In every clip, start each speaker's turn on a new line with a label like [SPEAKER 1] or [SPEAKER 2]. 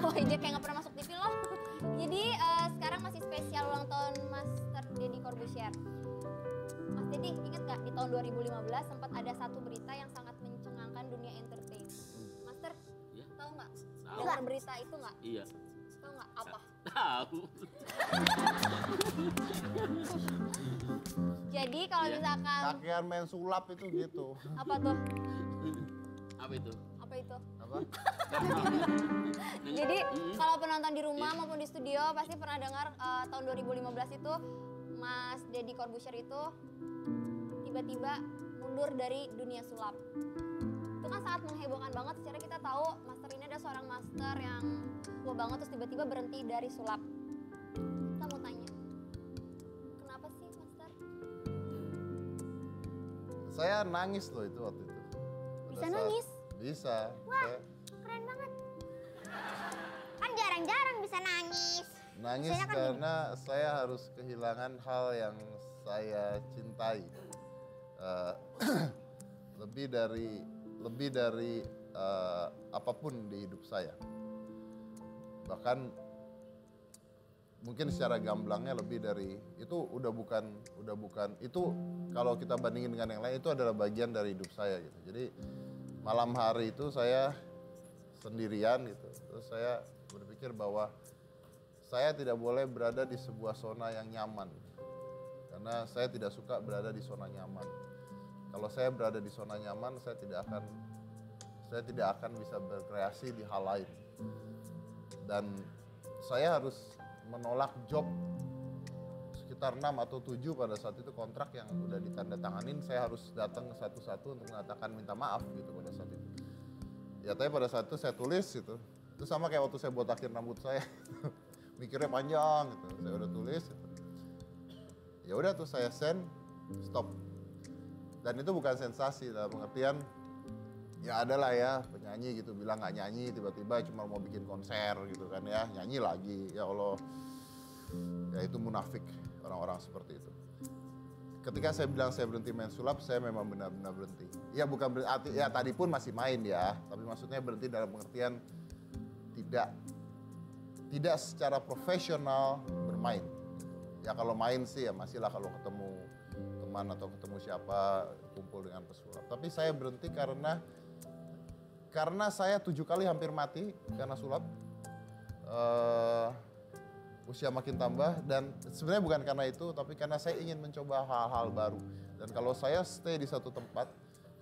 [SPEAKER 1] Oh iya, kayak nggak pernah masuk TV loh. Jadi sekarang masih spesial ulang tahun Master Deddy Corbuzier. Mas Deddy, inget gak di tahun 2015 sempat ada satu berita yang sangat mencengangkan dunia entertain. Master,
[SPEAKER 2] Ya.
[SPEAKER 1] tahu nggak?
[SPEAKER 2] Tahu.
[SPEAKER 1] Dengar berita itu nggak?
[SPEAKER 2] Iya.
[SPEAKER 1] Tahu nggak apa?
[SPEAKER 2] Tahu.
[SPEAKER 1] Jadi kalau
[SPEAKER 2] Iya.
[SPEAKER 1] misalkan
[SPEAKER 3] Kakean main sulap itu gitu.
[SPEAKER 1] apa tuh?
[SPEAKER 2] Apa itu?
[SPEAKER 1] Apa itu?
[SPEAKER 3] Apa?
[SPEAKER 1] Jadi kalau penonton di rumah maupun di studio pasti pernah dengar tahun 2015 itu Mas Deddy Corbuzier itu tiba-tiba mundur dari dunia sulap. Itu kan sangat menghebohkan banget. Secara kita tahu master ini ada seorang master yang tua banget terus tiba-tiba berhenti dari sulap. Kita mau tanya, kenapa sih master?
[SPEAKER 3] Saya nangis loh itu waktu itu.
[SPEAKER 1] Bisa nangis?
[SPEAKER 3] Bisa.
[SPEAKER 4] Wah, keren banget. Kan jarang-jarang bisa nangis.
[SPEAKER 3] Nangis
[SPEAKER 4] Biasanya kan
[SPEAKER 3] karena saya harus kehilangan hal yang saya cintai. Lebih dari apapun di hidup saya. Bahkan mungkin secara gamblangnya lebih dari itu udah bukan itu kalau kita bandingin dengan yang lain itu adalah bagian dari hidup saya gitu. Jadi malam hari itu saya sendirian gitu. Terus saya berpikir bahwa saya tidak boleh berada di sebuah zona yang nyaman. Karena saya tidak suka berada di zona nyaman. Kalau saya berada di zona nyaman, saya tidak akan bisa berkreasi di hal lain. Dan saya harus menolak job sekitar 6 atau 7 pada saat itu kontrak yang udah ditandatanganin. Saya harus datang satu-satu untuk mengatakan minta maaf gitu pada saat itu. Ya tapi pada saat itu saya tulis gitu. Itu sama kayak waktu saya botakin rambut saya. Mikirnya panjang gitu. Saya udah tulis gitu. Ya udah tuh saya send, stop. Dan itu bukan sensasi dalam pengertian ya adalah ya penyanyi gitu bilang nggak nyanyi tiba-tiba cuma mau bikin konser gitu kan ya nyanyi lagi ya Allah ya itu munafik orang-orang seperti itu. Ketika saya bilang saya berhenti main sulap saya memang benar-benar berhenti. Ya bukan berarti ya tadi pun masih main ya tapi maksudnya berhenti dalam pengertian tidak secara profesional bermain. Ya kalau main sih ya masih lah kalau ketemu teman atau ketemu siapa kumpul dengan pesulap. Tapi saya berhenti karena saya 7 kali hampir mati karena sulap. Usia makin tambah dan sebenarnya bukan karena itu tapi karena saya ingin mencoba hal-hal baru. Dan kalau saya stay di satu tempat,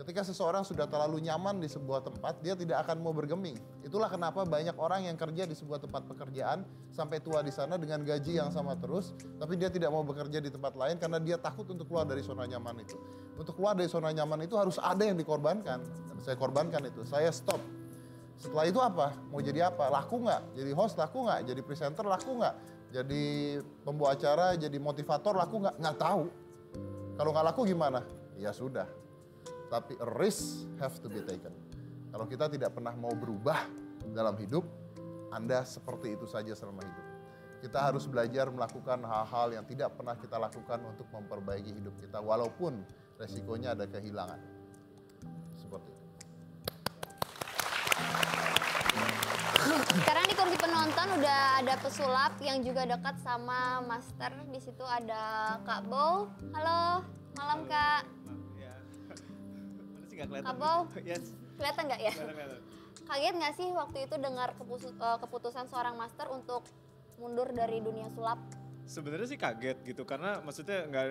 [SPEAKER 3] ketika seseorang sudah terlalu nyaman di sebuah tempat, dia tidak akan mau bergeming. Itulah kenapa banyak orang yang kerja di sebuah tempat pekerjaan sampai tua di sana dengan gaji yang sama terus, tapi dia tidak mau bekerja di tempat lain karena dia takut untuk keluar dari zona nyaman itu. Untuk keluar dari zona nyaman itu harus ada yang dikorbankan. Dan saya korbankan itu, saya stop. Setelah itu apa? Mau jadi apa? Laku nggak? Jadi host laku nggak? Jadi presenter laku nggak? Jadi pembawa acara, jadi motivator laku nggak? Nggak tahu. Kalau nggak laku gimana? Ya sudah. Tapi a risk have to be taken. Kalau kita tidak pernah mau berubah dalam hidup, Anda seperti itu saja selama hidup. Kita harus belajar melakukan hal-hal yang tidak pernah kita lakukan untuk memperbaiki hidup kita, walaupun resikonya ada kehilangan. Seperti itu.
[SPEAKER 1] Sekarang di kursi penonton udah ada pesulap yang juga dekat sama master. Di situ ada Kak Bow. Halo, malam Kak.
[SPEAKER 5] Ya. Mana sih nggak kelihatan?
[SPEAKER 1] Kak Bow,
[SPEAKER 5] Yes.
[SPEAKER 1] kelihatan nggak ya?
[SPEAKER 5] Kelihatan.
[SPEAKER 1] Kaget nggak sih waktu itu dengar keputusan seorang master untuk mundur dari dunia sulap?
[SPEAKER 5] Sebenarnya sih kaget gitu karena maksudnya nggak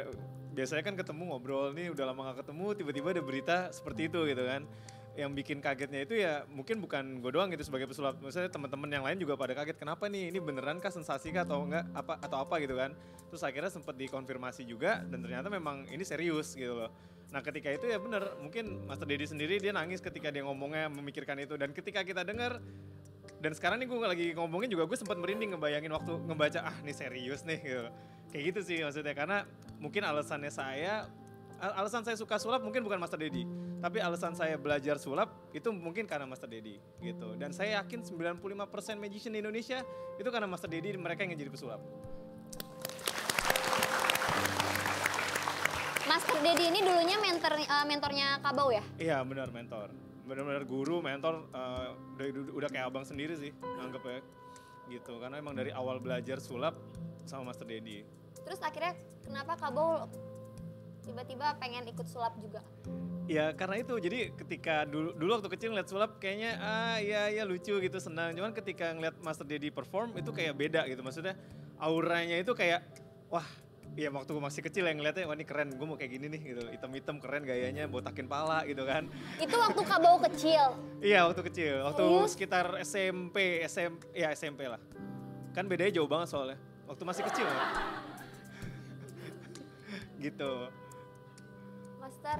[SPEAKER 5] biasanya kan ketemu ngobrol nih udah lama nggak ketemu tiba-tiba ada berita seperti itu gitu kan. Yang bikin kagetnya itu ya mungkin bukan gue doang gitu sebagai pesulap, maksudnya teman-teman yang lain juga pada kaget kenapa nih ini beneran kah sensasi kah atau enggak apa gitu kan. Terus akhirnya sempat dikonfirmasi juga dan ternyata memang ini serius gitu loh. Nah ketika itu ya bener mungkin Master Deddy sendiri dia nangis ketika dia ngomongnya memikirkan itu dan ketika kita dengar dan sekarang nih gue lagi ngomongin juga gue sempat merinding ngebayangin waktu ngebaca ini serius nih gitu. Kayak gitu sih maksudnya karena mungkin alasan saya suka sulap mungkin bukan Master Deddy, tapi alasan saya belajar sulap itu mungkin karena Master Deddy gitu. Dan saya yakin 95% magician di Indonesia itu karena Master Deddy mereka yang jadi pesulap.
[SPEAKER 1] Master Deddy ini dulunya mentornya Kak Bow ya?
[SPEAKER 5] Iya benar mentor. benar-benar guru, mentor, udah kayak abang sendiri sih anggap ya gitu. Karena emang dari awal belajar sulap sama Master Dedi.
[SPEAKER 1] Terus akhirnya kenapa Kak Bow tiba-tiba pengen ikut sulap juga?
[SPEAKER 5] Ya karena itu, jadi ketika dulu waktu kecil ngeliat sulap kayaknya iya lucu gitu, senang. Cuman ketika ngeliat Master Dedi perform itu kayak beda gitu, maksudnya auranya itu kayak wah, ya waktu gue masih kecil yang ngeliatnya wah ini keren, gue mau kayak gini nih gitu, hitam-hitam keren gayanya, botakin pala gitu kan.
[SPEAKER 1] Itu waktu Kak Bow kecil?
[SPEAKER 5] Iya waktu kecil, waktu
[SPEAKER 1] Serius?
[SPEAKER 5] sekitar SMP lah. Kan bedanya jauh banget soalnya, waktu masih kecil ya. Gitu.
[SPEAKER 1] Master,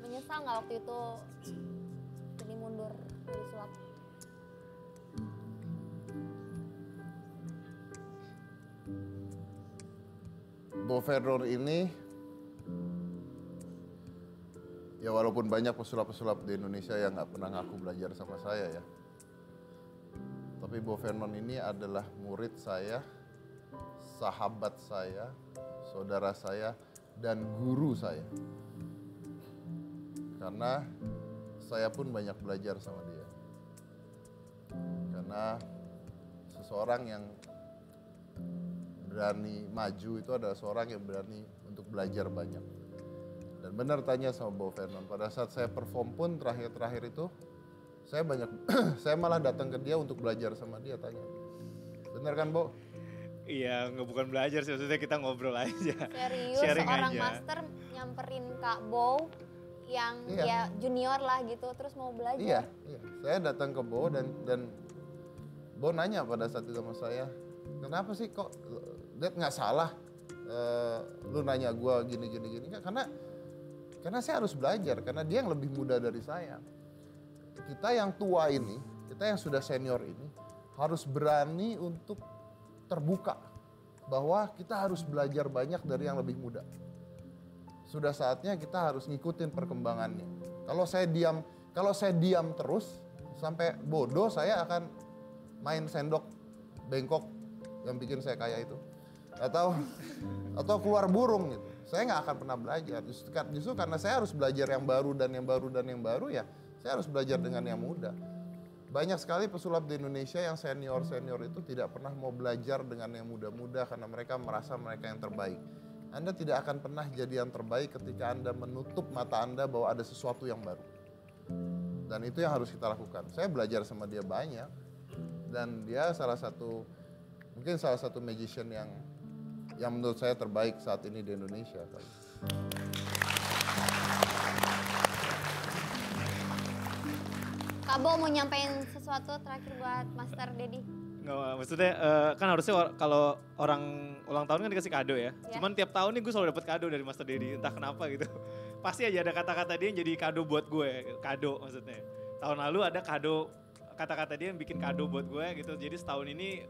[SPEAKER 1] menyesal nggak waktu itu jadi mundur dari sulap?
[SPEAKER 3] Bo Fernor ini, ya walaupun banyak pesulap-pesulap di Indonesia yang nggak pernah ngaku belajar sama saya ya. Tapi Bo Fernor ini adalah murid saya, sahabat saya, saudara saya, dan guru saya. Karena saya pun banyak belajar sama dia. Karena seseorang yang berani maju itu adalah seorang yang berani untuk belajar banyak. Dan benar tanya sama Bo Fernor, pada saat saya perform pun terakhir itu, saya malah datang ke dia untuk belajar sama dia, tanya. Benar kan Bo?
[SPEAKER 5] Iya, bukan belajar sih, maksudnya kita ngobrol aja.
[SPEAKER 1] Serius,
[SPEAKER 5] Sharing
[SPEAKER 1] seorang
[SPEAKER 5] aja.
[SPEAKER 1] master nyamperin Kak Bow yang
[SPEAKER 3] Iya.
[SPEAKER 1] ya junior lah gitu, terus mau belajar.
[SPEAKER 3] Iya. Saya datang ke Bo dan Bo nanya pada saat itu sama saya, kenapa sih kok Dad nggak salah lu nanya gue gini. Nggak, karena saya harus belajar, karena dia yang lebih muda dari saya. Kita yang tua ini, kita yang sudah senior ini harus berani untuk terbuka bahwa kita harus belajar banyak dari yang lebih muda. Sudah saatnya kita harus ngikutin perkembangannya. Kalau saya diam terus sampai bodoh, saya akan main sendok bengkok yang bikin saya kayak itu. Atau keluar burung gitu. Saya nggak akan pernah belajar. Justru karena saya harus belajar yang baru ya, saya harus belajar dengan yang muda. Banyak sekali pesulap di Indonesia yang senior itu tidak pernah mau belajar dengan yang muda-muda karena mereka merasa mereka yang terbaik. Anda tidak akan pernah jadi yang terbaik ketika Anda menutup mata Anda bahwa ada sesuatu yang baru. Dan itu yang harus kita lakukan. Saya belajar sama dia banyak. Dan dia mungkin salah satu magician yang menurut saya terbaik saat ini di Indonesia.
[SPEAKER 1] Kak Bow mau nyampein sesuatu terakhir buat Master Dedi?
[SPEAKER 5] Nggak, maksudnya kan harusnya kalau orang ulang tahun kan dikasih kado ya.
[SPEAKER 1] Ya.
[SPEAKER 5] Cuman tiap tahun nih gue selalu dapet kado dari Master Dedi, entah kenapa gitu. Pasti aja ada kata-kata dia yang jadi kado buat gue, kado maksudnya. Tahun lalu ada kado, kata-kata dia yang bikin kado buat gue gitu. Jadi setahun ini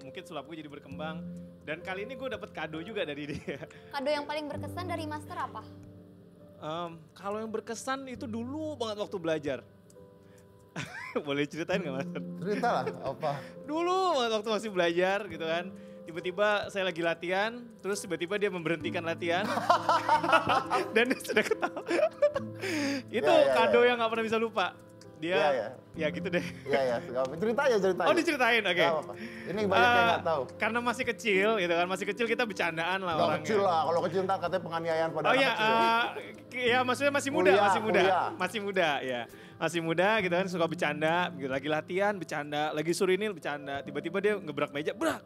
[SPEAKER 5] mungkin sulap gue jadi berkembang. Dan kali ini gue dapet kado juga dari dia.
[SPEAKER 1] Kado yang paling berkesan dari Master apa?
[SPEAKER 5] Kalau yang berkesan itu dulu banget waktu belajar. Boleh ceritain gak Mas?
[SPEAKER 3] Cerita lah apa?
[SPEAKER 5] Dulu waktu masih belajar gitu kan. Tiba-tiba saya lagi latihan, terus tiba-tiba dia memberhentikan latihan. Dan dia sudah ketawa. Itu kado yang gak pernah bisa lupa. Dia, ya gitu deh.
[SPEAKER 3] Iya, cerita aja.
[SPEAKER 5] Oh diceritain, oke.
[SPEAKER 3] Gak apa-apa. Ini banyak yang gak tahu.
[SPEAKER 5] Karena masih kecil gitu kan, masih kecil kita bercandaan lah
[SPEAKER 3] Gak
[SPEAKER 5] orangnya.
[SPEAKER 3] kecil lah, kalau kecil ntar katanya penganiayaan pada
[SPEAKER 5] Oh
[SPEAKER 3] anak
[SPEAKER 5] iya,
[SPEAKER 3] kecil.
[SPEAKER 5] ya maksudnya masih muda,
[SPEAKER 3] Kuliah.
[SPEAKER 5] Masih muda gitu kan, suka bercanda, gitu. Lagi latihan bercanda, lagi surinil bercanda, tiba-tiba dia ngebrak meja, brak.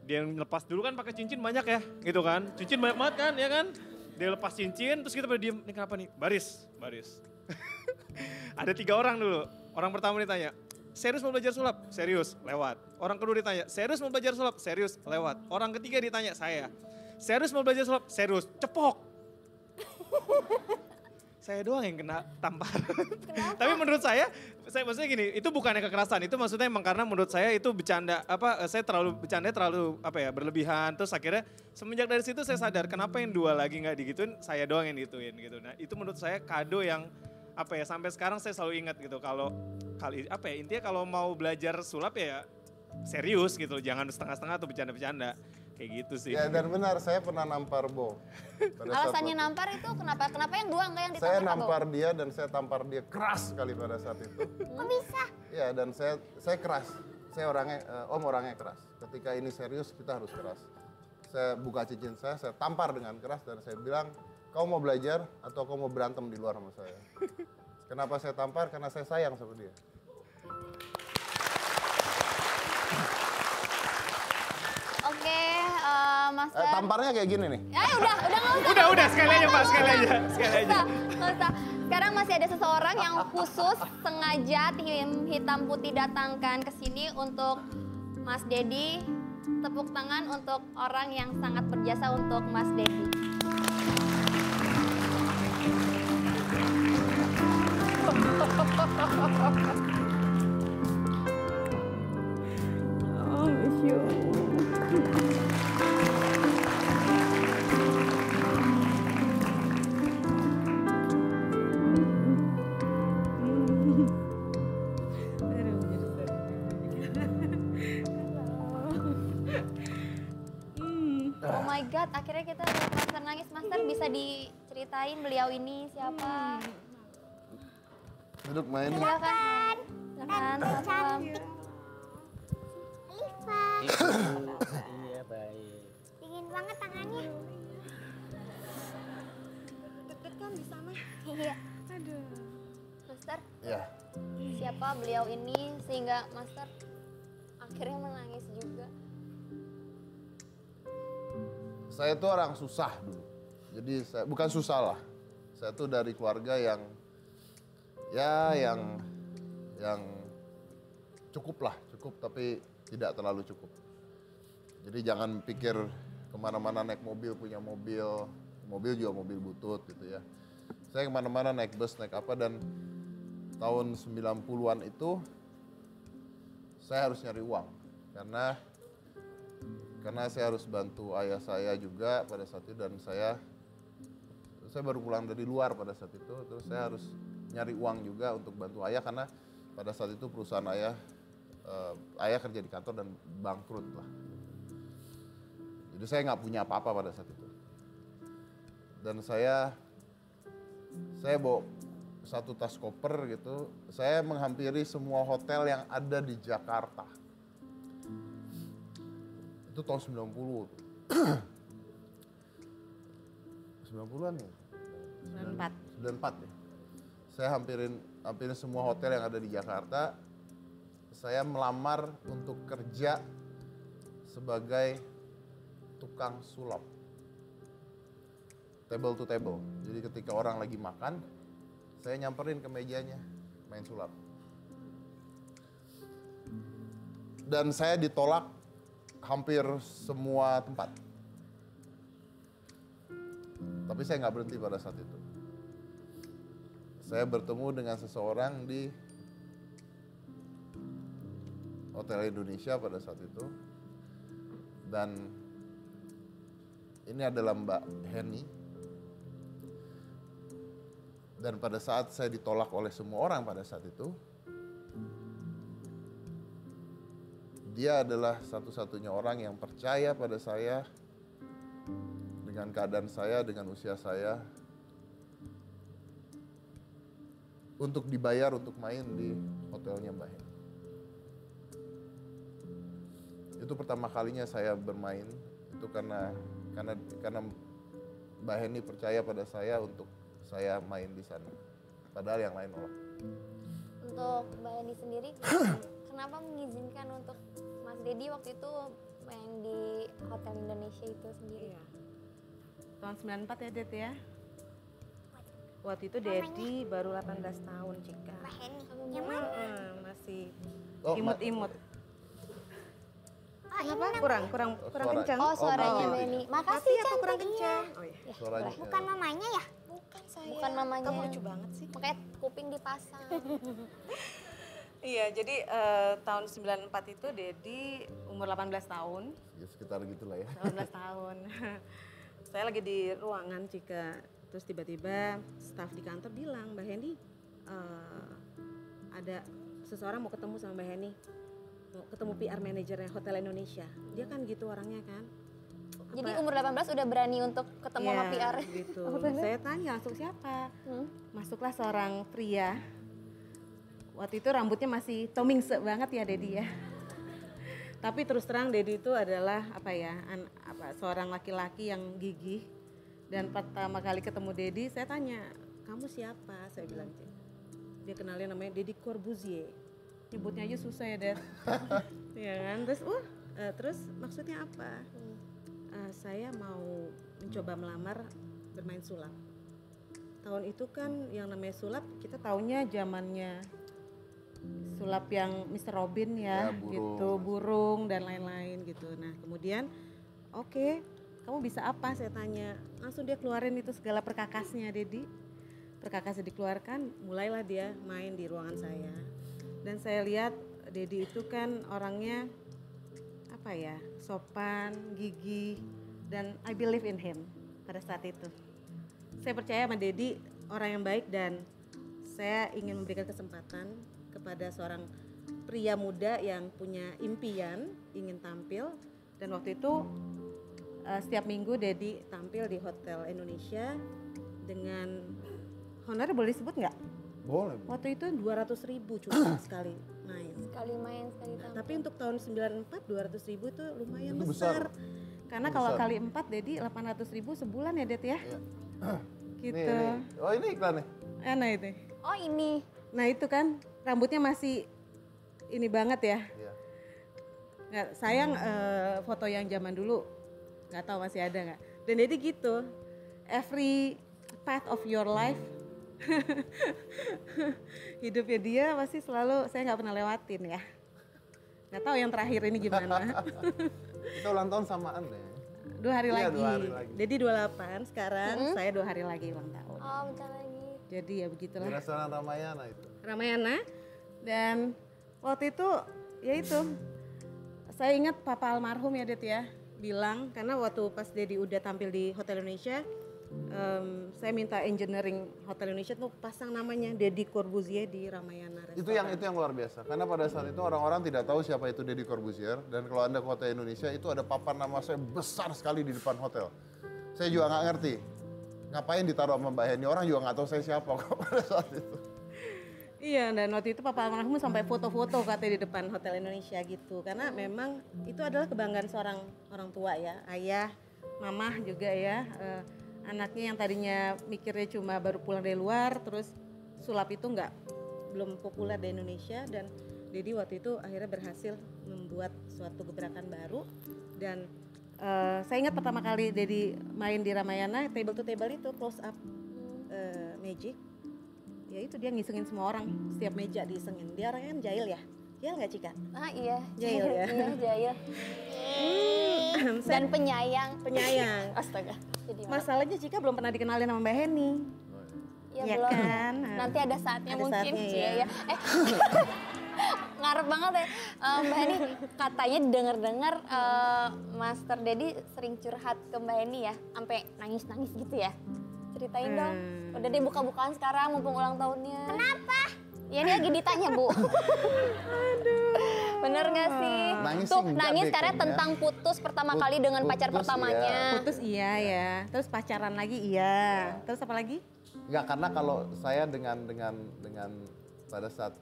[SPEAKER 5] Dia lepas dulu kan pakai cincin banyak ya, gitu kan. Cincin banyak banget kan, ya kan. Dia lepas cincin, terus kita pada diem, ini kenapa nih? Baris. Ada 3 orang dulu. Orang pertama ditanya, serius mau belajar sulap? Serius, lewat. Orang kedua ditanya, serius mau belajar sulap? Serius, lewat. Orang ketiga ditanya, saya. Serius mau belajar sulap? Serius, cepok. Saya doang yang kena tampar. Tapi menurut saya maksudnya gini, itu bukannya kekerasan, itu maksudnya emang karena menurut saya itu bercanda, saya terlalu berlebihan. Terus akhirnya semenjak dari situ saya sadar kenapa yang 2 lagi nggak digituin, saya doang yang digituin gitu. Nah itu menurut saya kado yang sampai sekarang saya selalu ingat gitu. Intinya kalau mau belajar sulap ya serius gitu, jangan setengah-setengah atau bercanda-bercanda kayak gitu sih.
[SPEAKER 3] Ya dan benar, saya pernah nampar Bo. Pada saat
[SPEAKER 1] Alasannya
[SPEAKER 3] waktu-
[SPEAKER 1] nampar itu kenapa? Kenapa yang dua enggak yang
[SPEAKER 3] Saya
[SPEAKER 1] ditampar?
[SPEAKER 3] nampar dia dan saya tampar dia keras sekali pada saat itu.
[SPEAKER 4] Kok bisa?
[SPEAKER 3] Ya dan saya keras. Saya orangnya keras. Ketika ini serius kita harus keras. Saya buka cincin saya tampar dengan keras dan saya bilang, kau mau belajar atau kau mau berantem di luar sama saya? Kenapa saya tampar? Karena saya sayang sama dia.
[SPEAKER 1] Oke, Master.
[SPEAKER 3] Tamparnya kayak gini nih.
[SPEAKER 1] Udah nggak usah.
[SPEAKER 5] Udah, sekali aja Pak, sekali aja.
[SPEAKER 1] Nggak usah. Sekarang masih ada seseorang yang khusus sengaja tim hitam putih datangkan ke sini untuk Mas Dedi. Tepuk tangan untuk orang yang sangat berjasa untuk Mas Dedi.
[SPEAKER 6] Oh, miss you. Aduh, jadi
[SPEAKER 1] Oh my God, akhirnya kita lihat Master nangis. Master bisa diceritain beliau ini siapa?
[SPEAKER 3] Duduk main.
[SPEAKER 1] Silakan. Silakan, selamat malam.
[SPEAKER 4] Alifa,
[SPEAKER 2] Iya baik.
[SPEAKER 4] dingin banget tangannya.
[SPEAKER 6] deg-degan di sana.
[SPEAKER 4] Iya.
[SPEAKER 6] Aduh.
[SPEAKER 1] Master,
[SPEAKER 3] Ya.
[SPEAKER 1] siapa beliau ini sehingga Master akhirnya menangis juga?
[SPEAKER 3] Saya tuh orang susah dulu. Jadi saya bukan susah lah. Saya tuh dari keluarga yang cukup lah, cukup tapi tidak terlalu cukup. Jadi jangan pikir kemana-mana naik mobil, punya mobil juga mobil butut gitu ya. Saya kemana-mana naik bus, naik apa dan tahun 90-an itu saya harus nyari uang karena saya harus bantu ayah saya juga pada saat itu dan saya baru pulang dari luar pada saat itu, terus saya harus nyari uang juga untuk bantu ayah karena pada saat itu perusahaan ayah kerja di kantor dan bangkrut lah. Jadi saya nggak punya apa-apa pada saat itu. Dan saya bawa satu tas koper gitu, saya menghampiri semua hotel yang ada di Jakarta. Itu tahun 90 tuh. 90-an ya?
[SPEAKER 6] 94.
[SPEAKER 3] 94 ya. Saya hampirin semua hotel yang ada di Jakarta. Saya melamar untuk kerja sebagai tukang sulap. Table to table. Jadi ketika orang lagi makan, saya nyamperin ke mejanya, main sulap. Dan saya ditolak hampir semua tempat. Tapi saya nggak berhenti pada saat itu. Saya bertemu dengan seseorang di Hotel Indonesia pada saat itu. Dan ini adalah Mbak Heni. Dan pada saat saya ditolak oleh semua orang pada saat itu, dia adalah satu-satunya orang yang percaya pada saya dengan keadaan saya, dengan usia saya, untuk dibayar untuk main di hotelnya Mbak Heni. Itu pertama kalinya saya bermain, itu karena Mbak Heni percaya pada saya untuk saya main di sana. Padahal yang lain nolak.
[SPEAKER 1] Untuk Mbak Heni sendiri, kenapa mengizinkan untuk Mas Dedi waktu itu main di Hotel Indonesia itu sendiri?
[SPEAKER 6] Iya. Tahun 94 ya, Det ya? Waktu itu Dedi baru 18 tahun, Cika.
[SPEAKER 4] Mbak Heni, yang mana?
[SPEAKER 6] Masih
[SPEAKER 3] Oh,
[SPEAKER 6] imut-imut.
[SPEAKER 4] Oh, ini
[SPEAKER 6] Kenapa?
[SPEAKER 4] namanya.
[SPEAKER 6] Kurang
[SPEAKER 3] Suara.
[SPEAKER 6] kencang.
[SPEAKER 1] Oh, suaranya
[SPEAKER 3] Mbak
[SPEAKER 1] Heni.
[SPEAKER 6] Mati
[SPEAKER 1] Makasih
[SPEAKER 6] apa kurang
[SPEAKER 1] cantik.
[SPEAKER 6] kencang? Oh iya.
[SPEAKER 3] Suaranya.
[SPEAKER 4] Bukan mamanya ya?
[SPEAKER 1] Bukan saya. Bukan namanya.
[SPEAKER 6] Kamu lucu banget sih.
[SPEAKER 1] Makanya kuping dipasang.
[SPEAKER 6] Iya, jadi tahun 94 itu Dedi umur 18 tahun.
[SPEAKER 3] Ya sekitar gitulah ya.
[SPEAKER 6] 18 tahun. Saya lagi di ruangan, Cika. Terus tiba-tiba staf di kantor bilang, Mbak Heni, ada seseorang mau ketemu sama Mbak Heni. Mau ketemu PR manajernya Hotel Indonesia. Dia kan gitu orangnya kan.
[SPEAKER 1] Jadi umur 18 udah berani untuk ketemu sama PR.
[SPEAKER 6] Gitu. Saya tanya langsung siapa? Masuklah seorang pria. Waktu itu rambutnya masih tomingse banget ya Dedi ya. Tapi terus terang Dedi itu adalah seorang laki-laki yang gigih. Dan pertama kali ketemu Dedi, saya tanya, kamu siapa? Saya bilang, dia kenalin namanya Deddy Corbuzier. Nyebutnya aja susah ya Dad. Ya kan, terus maksudnya apa? Saya mau mencoba melamar bermain sulap. Tahun itu kan yang namanya sulap, kita taunya zamannya sulap yang Mr. Robin ya
[SPEAKER 3] burung.
[SPEAKER 6] gitu, burung dan lain-lain gitu. Nah kemudian oke, kamu bisa apa saya tanya. Langsung dia keluarin itu segala perkakasnya Dedi. Perkakasnya dikeluarkan, mulailah dia main di ruangan saya. Dan saya lihat Dedi itu kan orangnya sopan, gigih, dan I believe in him pada saat itu. Saya percaya sama Dedi orang yang baik dan saya ingin memberikan kesempatan kepada seorang pria muda yang punya impian, ingin tampil. Dan waktu itu setiap minggu Dedi tampil di Hotel Indonesia dengan honor boleh disebut nggak?
[SPEAKER 3] Boleh.
[SPEAKER 6] Waktu itu 200.000 cuma sekali main.
[SPEAKER 1] Sekali main, sekali tampil.
[SPEAKER 6] Tapi untuk tahun 94 200.000 itu lumayan
[SPEAKER 3] Itu
[SPEAKER 6] besar. Karena kalau
[SPEAKER 3] Besar.
[SPEAKER 6] kali 4 Dedi 800.000 sebulan ya Det ya.
[SPEAKER 3] Iya.
[SPEAKER 6] Gitu.
[SPEAKER 3] Nih. Oh ini iklan nih.
[SPEAKER 6] Nah itu.
[SPEAKER 1] Oh ini.
[SPEAKER 6] Nah itu kan rambutnya masih ini banget ya.
[SPEAKER 3] Iya.
[SPEAKER 6] Nggak, sayang foto yang zaman dulu nggak tahu masih ada nggak. Dan Dedi gitu, every part of your life, hidupnya dia pasti selalu saya nggak pernah lewatin ya. Nggak tahu yang terakhir ini gimana.
[SPEAKER 3] Kita ulang tahun samaan deh.
[SPEAKER 6] 2 hari
[SPEAKER 3] Iya,
[SPEAKER 6] lagi.
[SPEAKER 3] 2 hari lagi.
[SPEAKER 6] Dedi 28 sekarang, saya 2 hari lagi ulang tahun.
[SPEAKER 1] Oh bentar lagi.
[SPEAKER 6] Jadi ya
[SPEAKER 3] Di
[SPEAKER 6] begitulah.
[SPEAKER 3] restoran Ramayana itu.
[SPEAKER 6] Ramayana. Dan waktu itu ya itu saya ingat Papa almarhum ya Det ya bilang, karena waktu pas Dedi udah tampil di Hotel Indonesia, saya minta engineering Hotel Indonesia tuh pasang namanya Deddy Corbuzier di Ramayana Restoran.
[SPEAKER 3] Itu yang luar biasa. Karena pada saat itu orang-orang tidak tahu siapa itu Deddy Corbuzier, dan kalau Anda ke Hotel Indonesia itu ada papan nama saya besar sekali di depan hotel. Saya juga nggak ngerti ngapain ditaruh sama Mbak Heni, orang juga nggak tahu saya siapa kok pada saat itu.
[SPEAKER 6] Iya, dan waktu itu Papa almarhum sampai foto-foto katanya di depan Hotel Indonesia gitu. Karena memang itu adalah kebanggaan seorang orang tua ya, ayah, mamah juga ya. Anaknya yang tadinya mikirnya cuma baru pulang dari luar, terus sulap itu belum populer di Indonesia, dan Dedi waktu itu akhirnya berhasil membuat suatu gebrakan baru. Dan saya ingat pertama kali Dedi main di Ramayana, table to table itu close up magic. Ya itu dia ngisengin semua orang, setiap meja diisengin. Dia orangnya kan jahil ya, jahil nggak Cika?
[SPEAKER 1] Ah iya.
[SPEAKER 6] Jahil ya?
[SPEAKER 1] Iya jahil. Dan penyayang.
[SPEAKER 6] Penyayang.
[SPEAKER 1] Astaga. Jadi
[SPEAKER 6] Masalahnya Cika belum pernah dikenalin sama Mbak Heni.
[SPEAKER 1] ya
[SPEAKER 6] ya
[SPEAKER 1] belum.
[SPEAKER 6] kan?
[SPEAKER 1] Nanti ada saatnya
[SPEAKER 6] Ada
[SPEAKER 1] mungkin.
[SPEAKER 6] saatnya,
[SPEAKER 1] Iya,
[SPEAKER 6] ya.
[SPEAKER 1] ya. Ngarep banget ya. Mbak Heni katanya denger-dengar Master Dedi sering curhat ke Mbak Heni ya, sampai nangis-nangis gitu ya. Ceritain dong. Udah deh buka-bukaan sekarang mumpung ulang tahunnya.
[SPEAKER 4] Kenapa?
[SPEAKER 1] Ya ini lagi ditanya Bu. Aduh. Bener gak sih?
[SPEAKER 3] Nangis
[SPEAKER 1] Tuh
[SPEAKER 3] sih enggak
[SPEAKER 1] nangis
[SPEAKER 3] deh
[SPEAKER 1] karena
[SPEAKER 3] kayaknya.
[SPEAKER 1] tentang putus pertama kali dengan pacar
[SPEAKER 3] Putus,
[SPEAKER 1] pertamanya.
[SPEAKER 6] Putus iya ya, terus pacaran lagi iya. Terus apa lagi?
[SPEAKER 3] Enggak, karena kalau saya dengan pada saat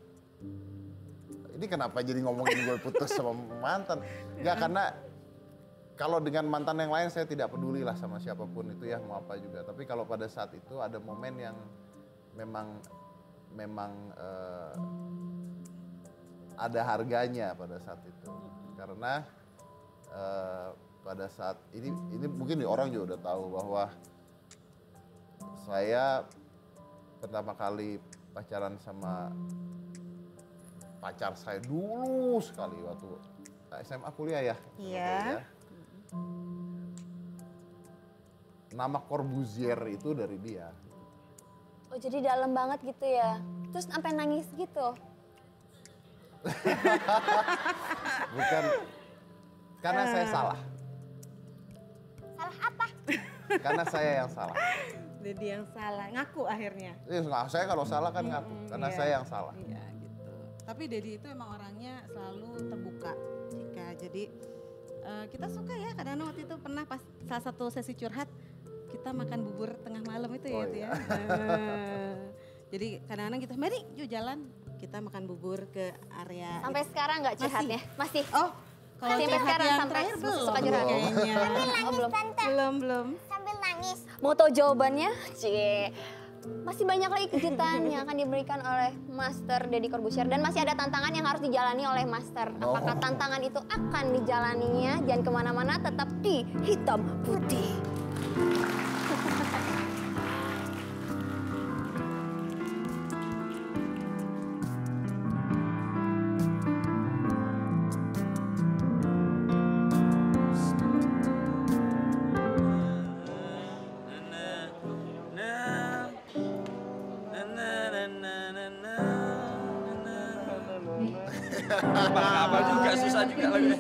[SPEAKER 3] ini kenapa jadi ngomongin gue putus sama mantan? Enggak, karena kalau dengan mantan yang lain saya tidak peduli lah sama siapapun itu ya, mau apa juga. Tapi kalau pada saat itu ada momen yang memang ada harganya pada saat itu. Karena pada saat ini mungkin orang juga udah tahu bahwa saya pertama kali pacaran sama pacar saya dulu sekali waktu SMA kuliah ya.
[SPEAKER 6] Iya.
[SPEAKER 3] Ya. Nama Corbuzier itu dari dia.
[SPEAKER 1] Oh jadi dalam banget gitu ya. Terus sampai nangis gitu.
[SPEAKER 3] Bukan karena saya salah.
[SPEAKER 4] Salah apa?
[SPEAKER 3] Karena saya yang salah.
[SPEAKER 6] Jadi yang salah, ngaku akhirnya.
[SPEAKER 3] Saya kalau salah kan ngaku, karena
[SPEAKER 6] iya.
[SPEAKER 3] saya yang salah.
[SPEAKER 6] Iya gitu. Tapi Dedi itu emang orangnya selalu terbuka, Cika. Jadi Kita suka ya, kadang-kadang waktu itu pernah pas salah satu sesi curhat, kita makan bubur tengah malam itu ya.
[SPEAKER 3] Oh,
[SPEAKER 6] itu ya. Jadi kadang-kadang kita, mari yuk jalan, kita makan bubur ke area.
[SPEAKER 1] Sampai sekarang nggak curhatnya? Masih?
[SPEAKER 6] Oh, kalau
[SPEAKER 1] Sampai
[SPEAKER 6] curhat
[SPEAKER 1] sekarang,
[SPEAKER 6] yang
[SPEAKER 1] sampai
[SPEAKER 6] terakhir
[SPEAKER 1] suka
[SPEAKER 6] belum
[SPEAKER 1] curhat.
[SPEAKER 6] kayaknya.
[SPEAKER 1] Oh, belum.
[SPEAKER 6] Belum.
[SPEAKER 4] Sambil nangis.
[SPEAKER 1] Mau tahu jawabannya? Cie. Masih banyak lagi kejutan yang akan diberikan oleh Master Deddy Corbuzier dan masih ada tantangan yang harus dijalani oleh Master. Apakah tantangan itu akan dijalaninya? Jangan kemana-mana, tetap di Hitam Putih.
[SPEAKER 2] Apa juga susah juga lagunya.